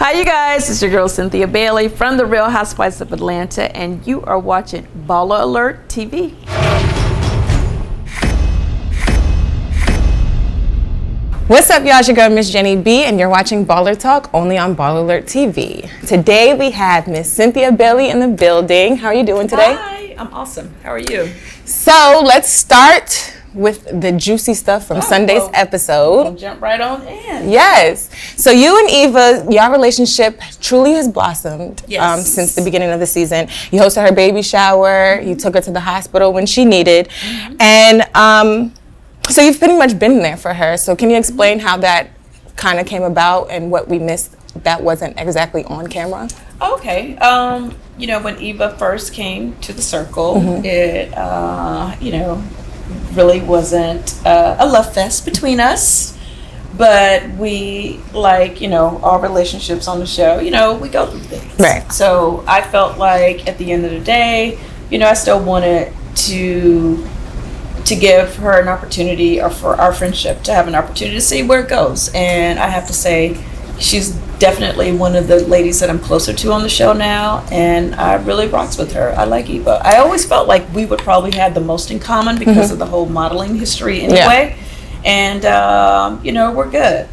Hi, you guys. It's your girl Cynthia Bailey from the Real Housewives of Atlanta, and you are watching Baller Alert TV. What's up, y'all? It's your girl, Miss Jenny B, and you're watching Baller Talk only on Baller Alert TV. Today we have Miss Cynthia Bailey in the building. How are you doing today? Hi, I'm awesome. How are you? So let's start with the juicy stuff from Sunday's episode. We'll jump right on in. Yes. So you and Eva, your relationship truly has blossomed since the beginning of the season. You hosted her baby shower. You took her to the hospital when she needed. And so you've pretty much been there for her. So can you explain how that kind of came about and what we missed that wasn't exactly on camera? Okay. You know, when Eva first came to the circle, it, really wasn't a love fest between us. But we, our relationships on the show, we go through things. Right. So I felt like at the end of the day, I still wanted to give her an opportunity, or for our friendship to have an opportunity to see where it goes. And I have to say, she's definitely one of the ladies that I'm closer to on the show now, and I really rocks with her. I like Eva. I always felt like we would probably have the most in common because of the whole modeling history anyway. Yeah. And, we're good.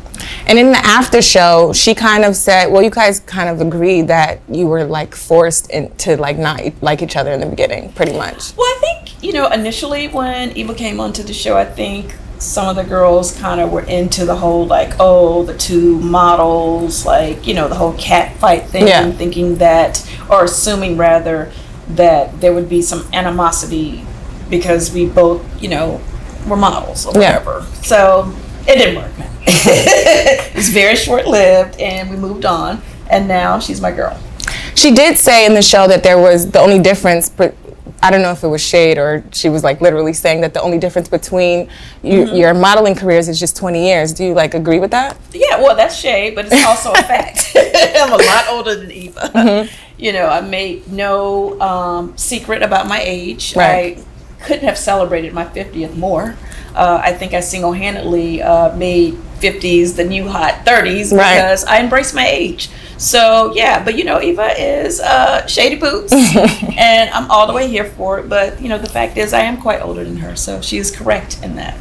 And in the after show, she kind of said, well, you guys kind of agreed that you were forced to not like each other in the beginning, pretty much. Well, I think, initially when Eva came onto the show, I think some of the girls kind of were into the whole the two models, the whole cat fight thing, and thinking that, or assuming rather, that there would be some animosity because we both, were models or whatever. So it didn't work. It's very short-lived, and we moved on, and now she's my girl. She did say in the show that there was the only difference, but I don't know if it was shade or she was literally saying that the only difference between your modeling careers is just 20 years. Do you agree with that? Yeah, well, that's shade, but it's also a fact. I'm a lot older than Eva. I made no secret about my age. Right. I couldn't have celebrated my 50th more. I think I single-handedly made 50s the new hot 30s because I embraced my age. So, yeah, but, Eva is shady boots, and I'm all the way here for it. But, the fact is I am quite older than her, so she is correct in that.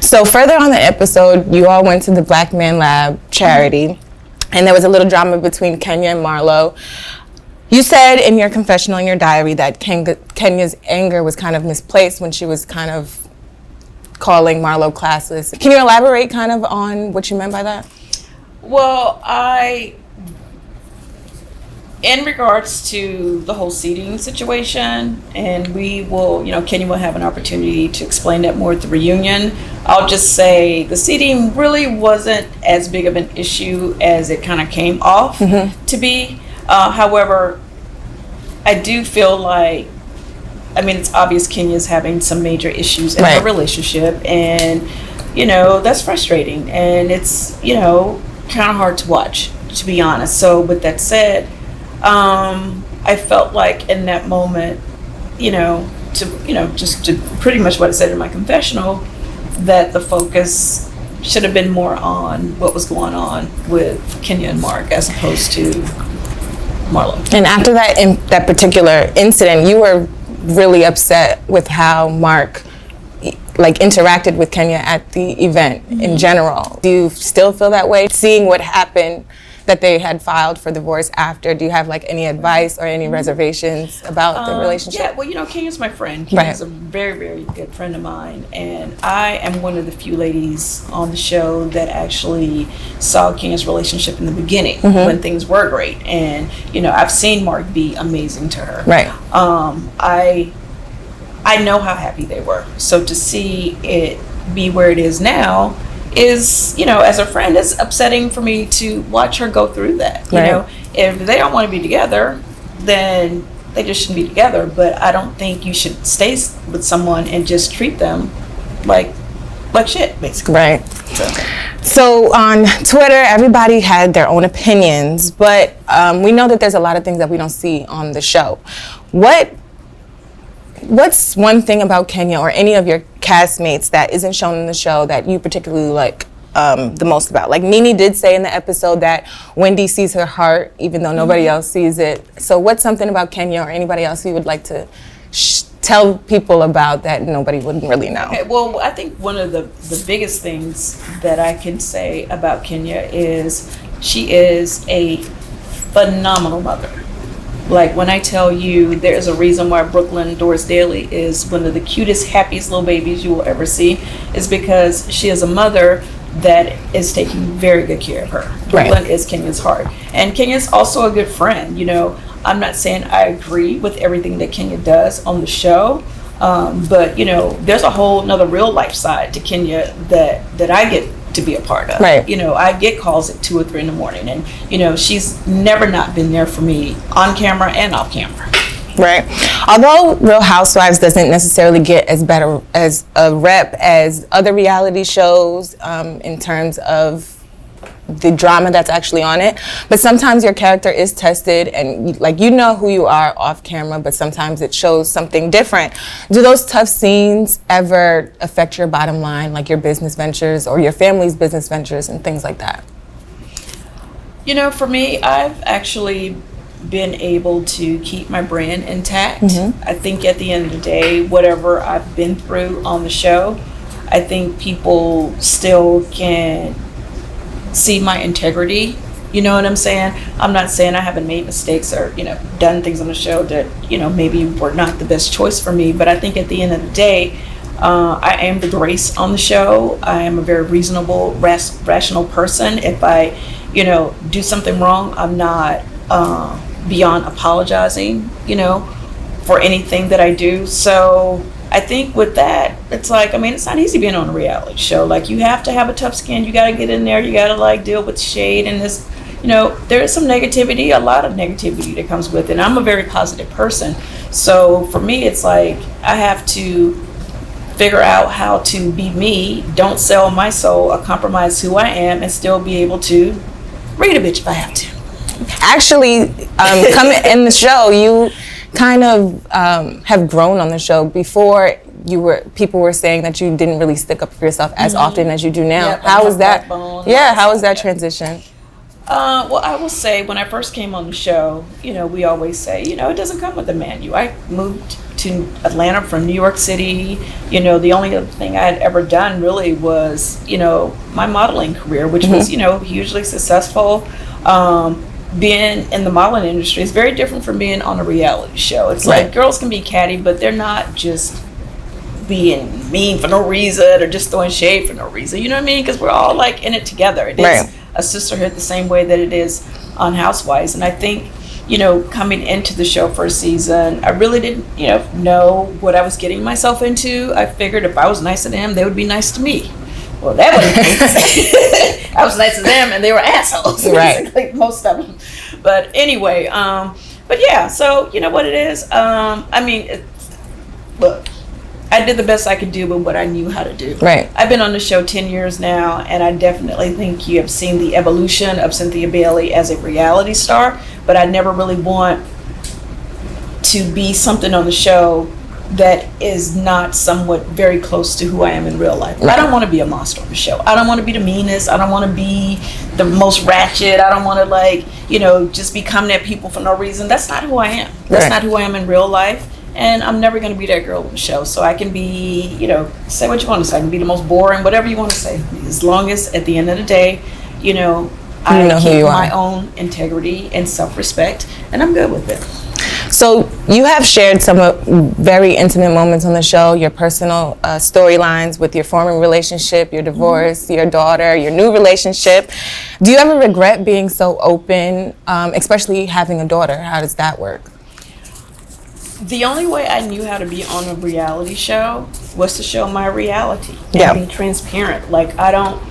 So further on the episode, you all went to the Black Man Lab charity, and there was a little drama between Kenya and Marlo. You said in your confessional in your diary that Kenya's anger was kind of misplaced when she was kind of calling Marlo classless. Can you elaborate kind of on what you meant by that? Well, in regards to the whole seating situation, and we will, Kenya will have an opportunity to explain that more at the reunion. I'll just say the seating really wasn't as big of an issue as it kind of came off to be. However, I do feel like, it's obvious Kenya's having some major issues in her relationship, and, that's frustrating, and it's, kind of hard to watch, to be honest. So with that said, I felt like in that moment, just to pretty much what I said in my confessional, that the focus should have been more on what was going on with Kenya and Marc as opposed to Marlo. And after that particular incident, you were really upset with how Marc interacted with Kenya at the event in general. Do you still feel that way? Seeing what happened, that they had filed for divorce after, do you have any advice or any reservations about the relationship? Yeah, well, Kenya's my friend. Kenya's a very, very good friend of mine, and I am one of the few ladies on the show that actually saw Kenya's relationship in the beginning when things were great, and I've seen Marc be amazing to her. Right. I know how happy they were, so to see it be where it is now is, as a friend, is upsetting for me to watch her go through that. If they don't want to be together, then they just shouldn't be together. But I don't think you should stay with someone and just treat them like shit, basically. Right. So on Twitter, everybody had their own opinions, but we know that there's a lot of things that we don't see on the show. What's one thing about Kenya or any of your castmates that isn't shown in the show that you particularly the most about? Like Nene did say in the episode that Wendy sees her heart, even though nobody else sees it. So what's something about Kenya or anybody else you would like to tell people about that nobody would really know? Okay, well, I think one of the biggest things that I can say about Kenya is she is a phenomenal mother. Like when I tell you there's a reason why Brooklyn Doris Daly is one of the cutest, happiest little babies you will ever see, is because she is a mother that is taking very good care of her. Brooklyn is Kenya's heart. And Kenya's also a good friend. You know, I'm not saying I agree with everything that Kenya does on the show, but you know, there's a whole nother real life side to Kenya that I get to be a part of. Right. You know, I get calls at 2 or 3 in the morning, and you know, she's never not been there for me on camera and off camera. Right. Although Real Housewives doesn't necessarily get as better as a rep as other reality shows in terms of the drama that's actually on it, but sometimes your character is tested and like you know who you are off camera, but sometimes it shows something different. Do those tough scenes ever affect your bottom line, like your business ventures or your family's business ventures and things like that? You know, for me, I've actually been able to keep my brand intact. I think at the end of the day, whatever I've been through on the show, I think people still can see my integrity. You know what I'm saying? I'm not saying I haven't made mistakes or, you know, done things on the show that, you know, maybe were not the best choice for me. But I think at the end of the day, I am the grace on the show. I am a very reasonable, rational person. If I, you know, do something wrong, I'm not beyond apologizing, you know, for anything that I do. So I think with that, it's like, I mean, it's not easy being on a reality show. Like, you have to have a tough skin. You got to get in there. You got to, like, deal with shade and this, you know, there is some negativity, a lot of negativity that comes with it. And I'm a very positive person. So for me, it's like, I have to figure out how to be me, don't sell my soul, or compromise who I am, and still be able to read a bitch if I have to. Actually, coming in the show, you kind of have grown on the show. Before people were saying that you didn't really stick up for yourself as often as you do now. Yep, how was that? How was that yeah. transition? Well, I will say when I first came on the show, you know, we always say, you know, it doesn't come with a manual. I moved to Atlanta from New York City. You know, the only other thing I had ever done really was, you know, my modeling career, which was, you know, hugely successful. Being in the modeling industry is very different from being on a reality show. It's like girls can be catty, but they're not just being mean for no reason or just throwing shade for no reason. You know what I mean? Because we're all like in it together. It is a sisterhood the same way that it is on Housewives. And I think, you know, coming into the show for a season, I really didn't, you know what I was getting myself into. I figured if I was nice to them, they would be nice to me. Well, that wasn't nice. I was nice to them, and they were assholes. Basically, most of them. But anyway, but yeah. So you know what it is. I mean, look, I did the best I could do with what I knew how to do. Right. I've been on the show 10 years now, and I definitely think you have seen the evolution of Cynthia Bailey as a reality star. But I never really want to be something on the show that is not somewhat very close to who I am in real life. Right. I don't want to be a monster on the show. I don't want to be the meanest. I don't want to be the most ratchet. I don't want to, like, you know, just be coming at people for no reason. That's not who I am. That's not who I am in real life. And I'm never going to be that girl on the show. So I can be, you know, say what you want to say. I can be the most boring, whatever you want to say. As long as at the end of the day, you know, I keep my own integrity and self-respect, and I'm good with it. So you have shared some very intimate moments on the show, your personal storylines with your former relationship, your divorce, your daughter, your new relationship. Do you ever regret being so open, especially having a daughter? How does that work? The only way I knew how to be on a reality show was to show my reality and be transparent. Like, I don't,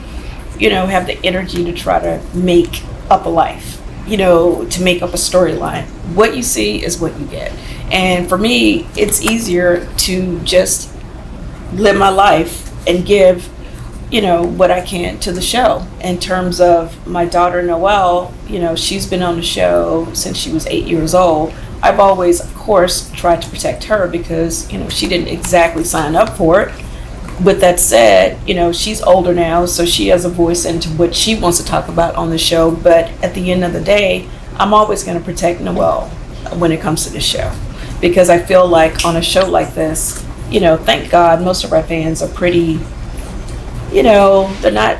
you know, have the energy to try to make up a life. You know, to make up a storyline. What you see is what you get. And for me, it's easier to just live my life and give, you know, what I can to the show. In terms of my daughter, Noelle, you know, she's been on the show since she was 8 years old. I've always, of course, tried to protect her because, you know, she didn't exactly sign up for it. with that said, she's older now, so she has a voice into what she wants to talk about on the show. But at the end of the day, I'm always going to protect Noelle when it comes to the show, because I feel like on a show like this, thank God most of our fans are pretty, they're not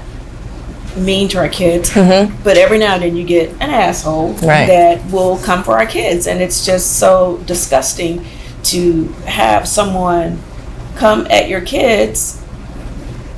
mean to our kids, but every now and then you get an asshole that will come for our kids, and it's just so disgusting to have someone come at your kids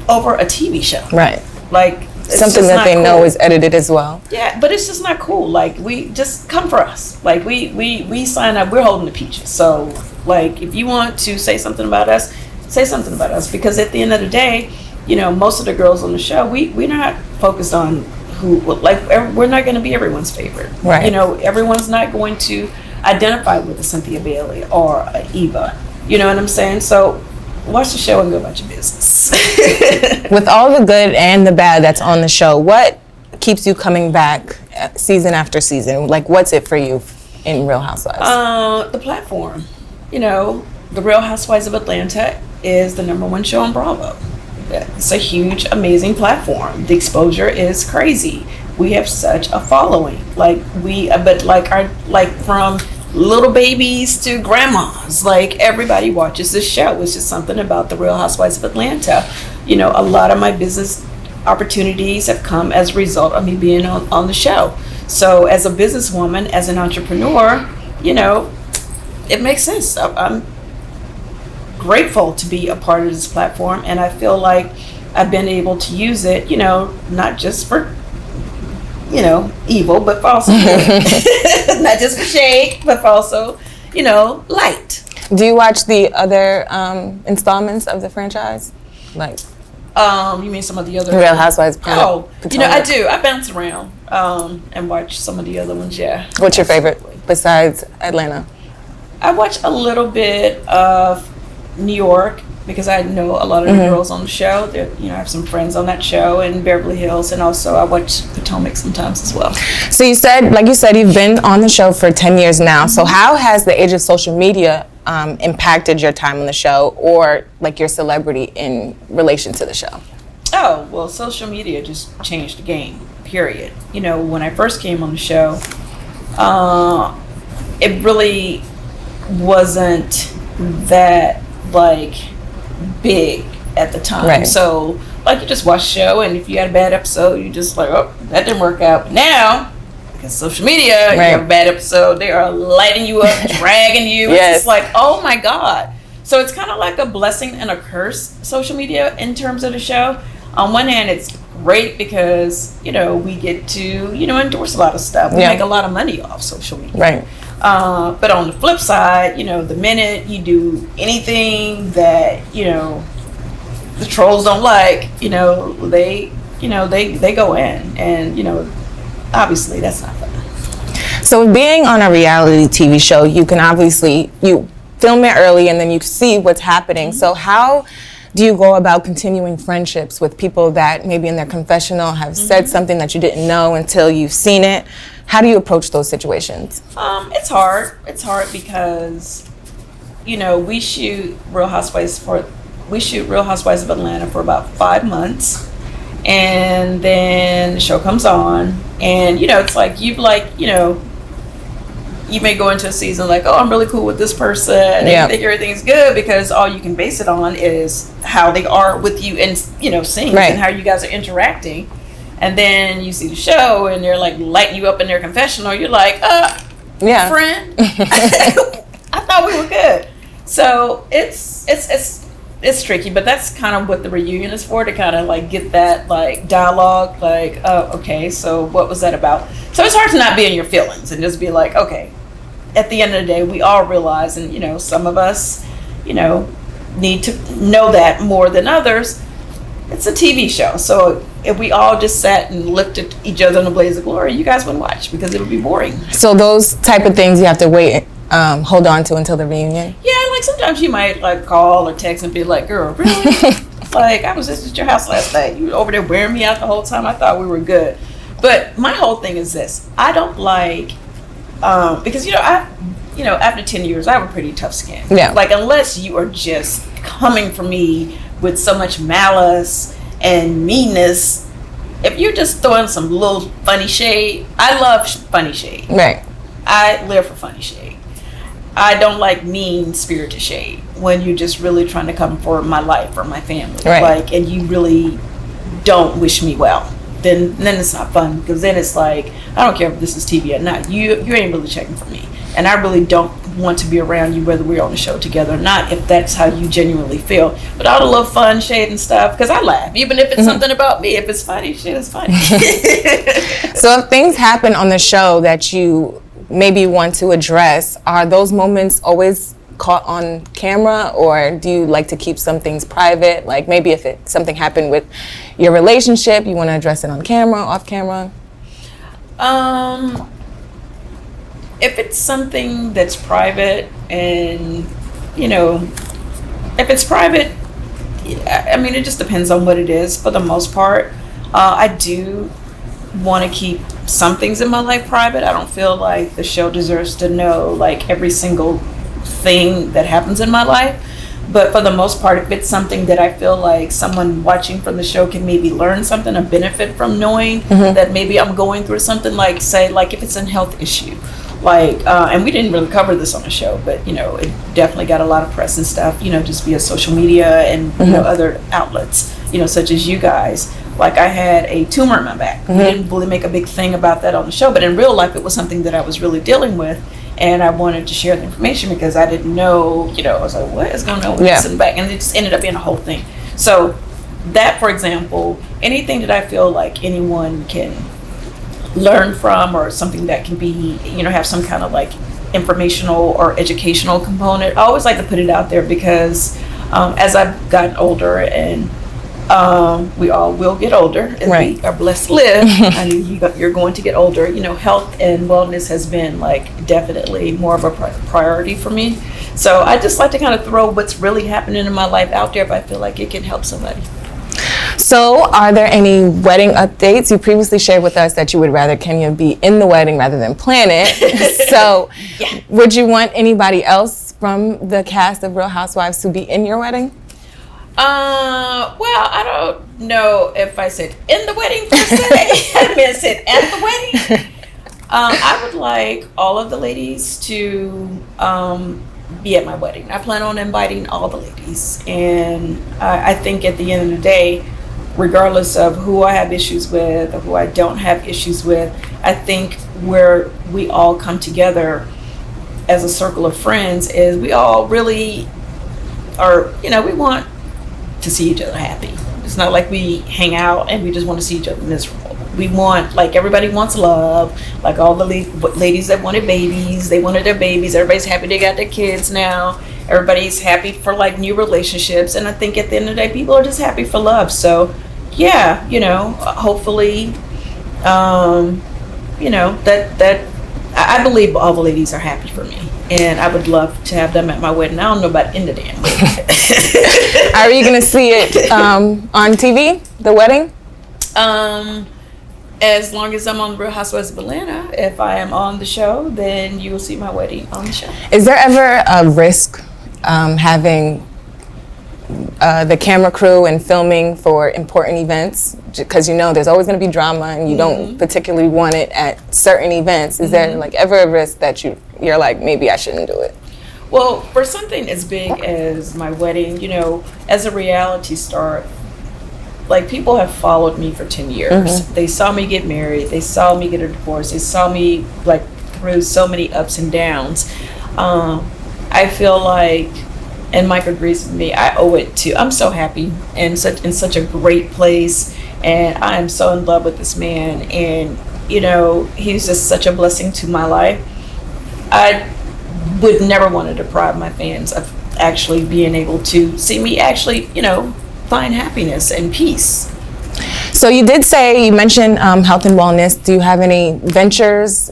over a TV show. Right. Like, something that they know is edited as well. Yeah, but it's just not cool. Like, we just come for us. Like, we sign up, we're holding the peaches. So, like, if you want to say something about us, say something about us. Because at the end of the day, most of the girls on the show, we're not focused on who, like, we're not going to be everyone's favorite. Right. Everyone's not going to identify with a Cynthia Bailey or a Eva. You know what I'm saying? So watch the show and go about your business. With all the good and the bad that's on the show, what keeps you coming back season after season? Like, what's it for you in Real Housewives? The platform. The Real Housewives of Atlanta is the from show on Bravo. It's a huge, amazing platform. The exposure is crazy. We have such a following. From little babies to grandmas, like, everybody watches this show. It's just something about the Real Housewives of Atlanta. A lot of my business opportunities have come as a result of me being on the show. So as a businesswoman, as an entrepreneur, it makes sense. I'm grateful to be a part of this platform, and I feel like I've been able to use it, not just for evil, but for also not just for shade, but for also, light. Do you watch the other installments of the franchise? Like, you mean some of the other Real Housewives? I do. I bounce around and watch some of the other ones. Yeah. What's your favorite besides Atlanta? I watch a little bit of New York, because I know a lot of the girls on the show. I have some friends on that show, in Beverly Hills, and also I watch Potomac sometimes as well. So you said, you've been on the show for 10 years now. So how has the age of social media impacted your time on the show, or like your celebrity in relation to the show? Oh, well, social media just changed the game, period. When I first came on the show, it really wasn't that, big at the time. Right. So, you just watch the show, and if you had a bad episode, you just oh, that didn't work out. But now, because social media, you have a bad episode, they are lighting you up, dragging you. Yes. It's just oh my God. So it's kind of like a blessing and a curse, social media, in terms of the show. On one hand, it's great because, we get to, endorse a lot of stuff. We make a lot of money off social media. Right. But on the flip side, the minute you do anything that, the trolls don't like, they go in, and, obviously that's not fun. So being on a reality TV show, you can you film it early and then you see what's happening. So how do you go about continuing friendships with people that maybe in their confessional have said something that you didn't know until you've seen it? How do you approach those situations? It's hard. It's hard because, we shoot Real Housewives of Atlanta for about 5 months, and then the show comes on, and it's you may go into a season oh, I'm really cool with this person, and you think everything's good because all you can base it on is how they are with you in scenes, and how you guys are interacting. And then you see the show, and they're lighting you up in their confessional. You're friend, I thought we were good. So it's tricky, but that's kind of what the reunion is for, to kind of get that dialogue, oh, okay, so what was that about? So it's hard to not be in your feelings and just be okay. At the end of the day, we all realize, and some of us, need to know that more than others. It's a TV show, so if we all just sat and looked at each other in a blaze of glory, you guys wouldn't watch because it would be boring. So those type of things you have to wait, hold on to until the reunion? Yeah, sometimes you might call or text and be girl, really? I was just at your house last night. You were over there wearing me out the whole time. I thought we were good. But my whole thing is this. I don't because, after 10 years, I have a pretty tough skin. Yeah. Unless you are just coming for me with so much malice and meanness. If you're just throwing some little funny shade, I love funny shade. Right. I live for funny shade. I don't like mean-spirited shade when you're just really trying to come for my life or my family. Right. Like, and you really don't wish me well. Then it's not fun, because then it's like, I don't care if this is TV or not. You ain't really checking for me. And I really don't want to be around you whether we're on the show together or not, if that's how you genuinely feel. But all the little fun shade and stuff, because I laugh. Even if it's something about me, if it's funny, shit is funny. So if things happen on the show that you maybe want to address, are those moments always caught on camera, or do you like to keep some things private? Like maybe if something happened with your relationship, you want to address it on camera, off camera? If it's something that's private, and if it's private, I mean, it just depends on what it is. For the most part, I do want to keep some things in my life private. I don't feel like the show deserves to know like every single thing that happens in my life. But for the most part, if it's something that I feel like someone watching from the show can maybe learn something or benefit from knowing that maybe I'm going through something, like say like if it's a health issue, like and we didn't really cover this on the show, but it definitely got a lot of press and stuff, just via social media and other outlets, such as you guys. Like I had a tumor in my back. We didn't really make a big thing about that on the show, but in real life it was something that I was really dealing with, and I wanted to share the information because I didn't know, I was like, what is going on with this in the back? And it just ended up being a whole thing. So that, for example, anything that I feel like anyone can learn from, or something that can be, have some kind of like informational or educational component, I always like to put it out there, because as I've gotten older, and we all will get older, and we are blessed to live, and you're going to get older, health and wellness has been like definitely more of a priority for me. So I just like to kind of throw what's really happening in my life out there if I feel like it can help somebody. So are there any wedding updates? You previously shared with us that you would rather Kenya be in the wedding rather than plan it. So would you want anybody else from the cast of Real Housewives to be in your wedding? Well, I don't know if I said in the wedding per se. I mean, I said at the wedding. I would like all of the ladies to be at my wedding. I plan on inviting all the ladies, and I think at the end of the day, regardless of who I have issues with or who I don't have issues with, I think where we all come together as a circle of friends is we all really are, we want to see each other happy. It's not like we hang out and we just want to see each other miserable. We want, like, everybody wants love. Like all the ladies that wanted babies, they wanted their babies. Everybody's happy they got their kids now. Everybody's happy for like new relationships. And I think at the end of the day, people are just happy for love. So yeah, hopefully, that I believe all the ladies are happy for me. And I would love to have them at my wedding. I don't know about in the damn wedding. Are you going to see it on TV, the wedding? As long as I'm on Real Housewives of Atlanta, if I am on the show, then you will see my wedding on the show. Is there ever a risk having the camera crew and filming for important events? Because there's always going to be drama, and you don't particularly want it at certain events. Is there like ever a risk that you're like, maybe I shouldn't do it? Well, for something as big as my wedding, as a reality star, like, people have followed me for 10 years. They saw me get married. They saw me get a divorce. They saw me like through so many ups and downs. I feel like, and Mike agrees with me, I owe it to, I'm so happy and in such a great place, and I am so in love with this man, and he's just such a blessing to my life. I would never want to deprive my fans of actually being able to see me actually, find happiness and peace. So you mentioned health and wellness. Do you have any business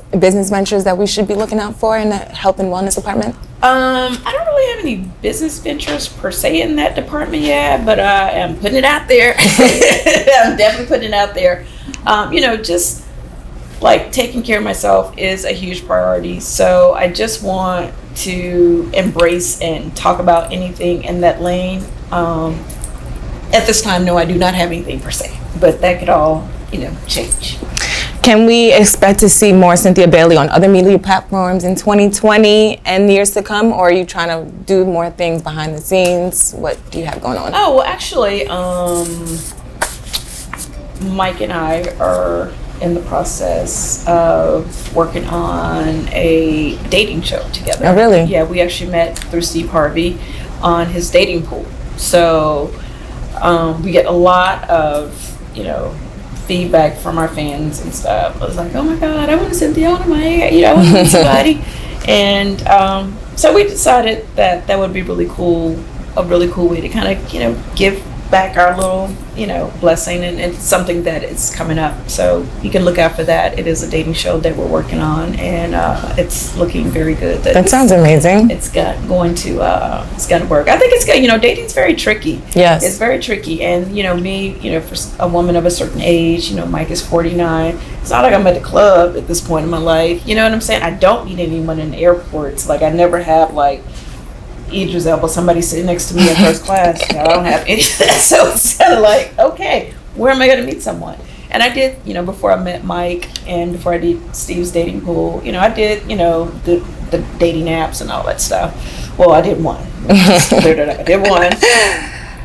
ventures that we should be looking out for in the health and wellness department? I don't really have any business ventures per se in that department yet, but I am putting it out there. I'm definitely putting it out there. Just like taking care of myself is a huge priority. So I just want to embrace and talk about anything in that lane. at this time, no, I do not have anything per se, but that could all, change. Can we expect to see more Cynthia Bailey on other media platforms in 2020 and years to come, or are you trying to do more things behind the scenes? What do you have going on? Oh, well, actually, Mike and I are in the process of working on a dating show together. Oh, really? Yeah, we actually met through Steve Harvey on his dating pool. So we get a lot of, feedback from our fans and stuff. I was like, oh my God, I want to Cynthia on my, I want to meet somebody. And so we decided that that would be really cool, a really cool way to kind of, give back our little, blessing, and it's something that is coming up. So you can look out for that. It is a dating show that we're working on, and it's looking very good. That sounds amazing. It's going to work. I think it's good. Dating's very tricky. Yes. It's very tricky. And, me, for a woman of a certain age, Mike is 49. It's not like I'm at the club at this point in my life. You know what I'm saying? I don't meet anyone in airports. Like, I never have, like, Idris Elba, somebody sitting next to me in first class. I don't have any of that. So it's kind of like, okay, where am I going to meet someone? And I did, before I met Mike and before I did Steve's dating pool, I did, the dating apps and all that stuff. Well, I did one. I did one.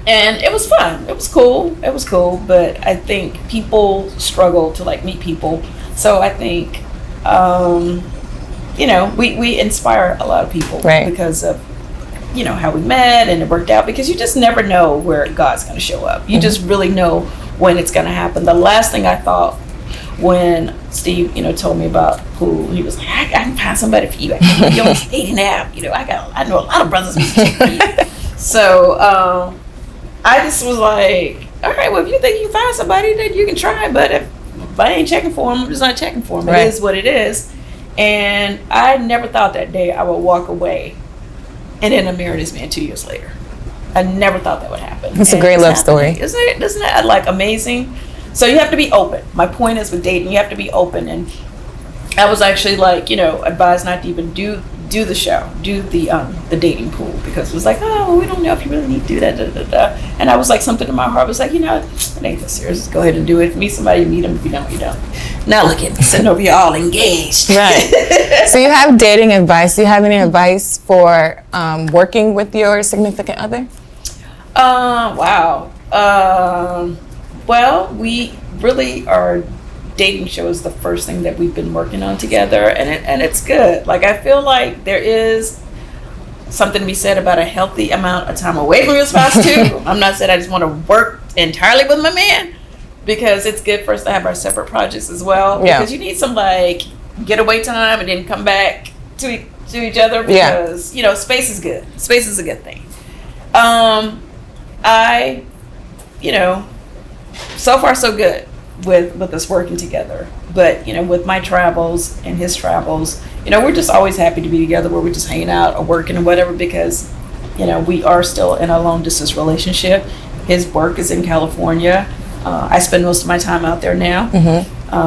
And it was fun. It was cool. But I think people struggle to, like, meet people. So I think, we inspire a lot of people, right, because of, how we met and it worked out, because you just never know where God's going to show up. You just really know when it's going to happen. The last thing I thought when Steve, told me about pool, he was like, I can find somebody for you. I can put you on this dating app. I know a lot of brothers who check for you. So I just was like, all right, well, if you think you find somebody, then you can try. But if I ain't checking for him, I'm just not checking for him. Right. It is what it is. And I never thought that day I would walk away and then I married this man 2 years later. I never thought that would happen. It's a great love story. Isn't that like amazing? So you have to be open. My point is with dating, you have to be open. And I was actually like, advised not to even do the show, do the dating pool, because it was like, oh, well, we don't know if you really need to do that. And I was like, something in my heart was like, it ain't that serious. Just go ahead and do it. If you meet somebody, meet them. If you don't, you don't. Now look at me, sitting over here all engaged. Right. So you have dating advice. Do you have any advice for working with your significant other? Wow. Well, we really are. Dating show is the first thing that we've been working on together, and it's good. Like, I feel like there is something to be said about a healthy amount of time away from your spouse too. I'm not saying I just want to work entirely with my man, because it's good for us to have our separate projects as well. Yeah. Because you need some like getaway time and then come back to each other, because space is good. Space is a good thing. So far so good with us working together, but with my travels and his travels, we're just always happy to be together, where we're just hanging out or working or whatever, because we are still in a long distance relationship. His work is in California. I spend most of my time out there now,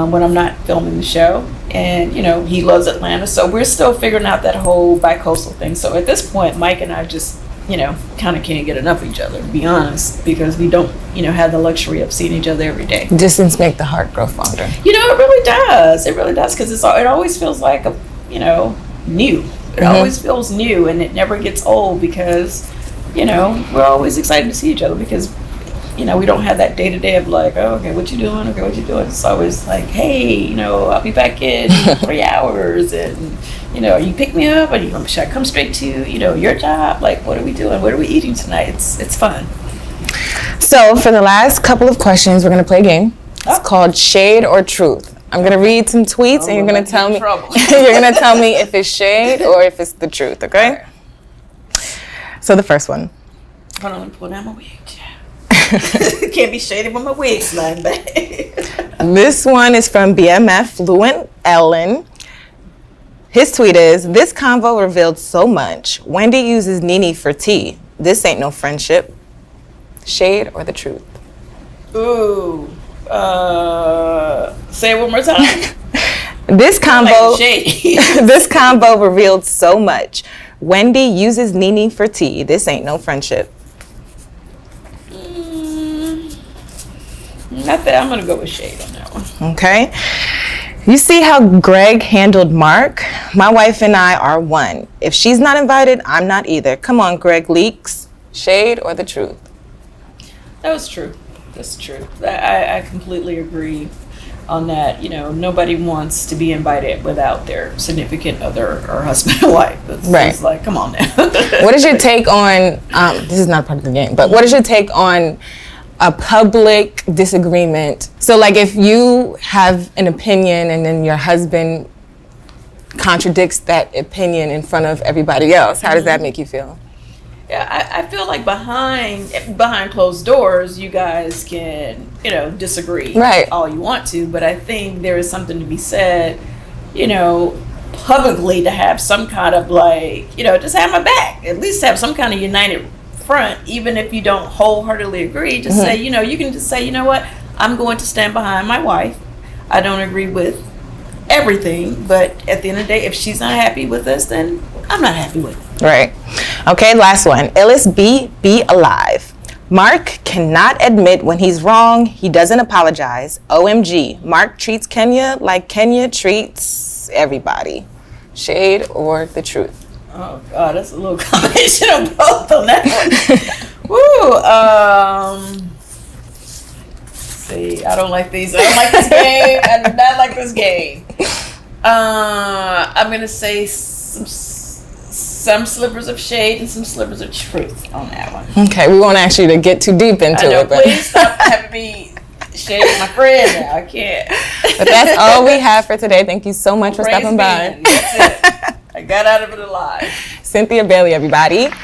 when I'm not filming the show, and he loves Atlanta, so we're still figuring out that whole bi-coastal thing. So at this point, Mike and I just kind of can't get enough of each other, to be honest, because we don't, have the luxury of seeing each other every day. Distance make the heart grow fonder. It really does. It really does, because it always feels like new. It always feels new, and it never gets old, because, we're always excited to see each other, because, we don't have that day to day of like, oh, okay, what you doing? Okay, what you doing? It's always like, hey, I'll be back in 3 hours, and you pick me up, and should I come straight to your job? Like, what are we doing? What are we eating tonight? It's fun. So for the last couple of questions, we're gonna play a game. It's called Shade or Truth. I'm gonna read some tweets, and you're gonna tell me. You're gonna tell me if it's shade or if it's the truth. Okay. Right. So the first one. Hold on, let me pull down my wig. Can't be shady when my wig's lying back. This one is from BMF Fluent Ellen. His tweet is, this convo revealed so much. Wendy uses Nene for tea. This ain't no friendship. Shade or the truth? Ooh. Say it one more time. This convo revealed so much. Wendy uses Nene for tea. This ain't no friendship. I'm going to go with shade on that one. Okay. You see how Greg handled Marc? My wife and I are one. If she's not invited, I'm not either. Come on, Greg Leaks. Shade or the truth? That was true. That's true. I completely agree on that. You know, nobody wants to be invited without their significant other or husband or wife. It's like, come on now. What is your take on, this is not part of the game, but what is your take on a public disagreement? So like if you have an opinion and then your husband contradicts that opinion in front of everybody else, how does that make you feel? Yeah, I feel like behind closed doors, you guys can, you know, disagree all you want to, but I think there is something to be said, you know, publicly, to have some kind of like, you know, just have my back, at least have some kind of united front, even if you don't wholeheartedly agree. Just say, you know, you can just say, you know what, I'm going to stand behind my wife. I don't agree with everything, but at the end of the day, if she's not happy with this, then I'm not happy with it. Right. Okay, last one. LSB, be alive. Marc cannot admit when he's wrong. He doesn't apologize. OMG. Marc treats Kenya like Kenya treats everybody. Shade or the truth? Oh God, that's a little combination of both on that one. Woo. See, I don't like these. I don't like this game. I do not like this game. I'm gonna say some slivers of shade and some slivers of truth on that one. Okay, we won't ask you to get too deep into it. But please stop having me shade my friend now. I can't. But that's all we have for today. Thank you so much for stopping by. That's it. I got out of it alive. Cynthia Bailey, everybody. Woo!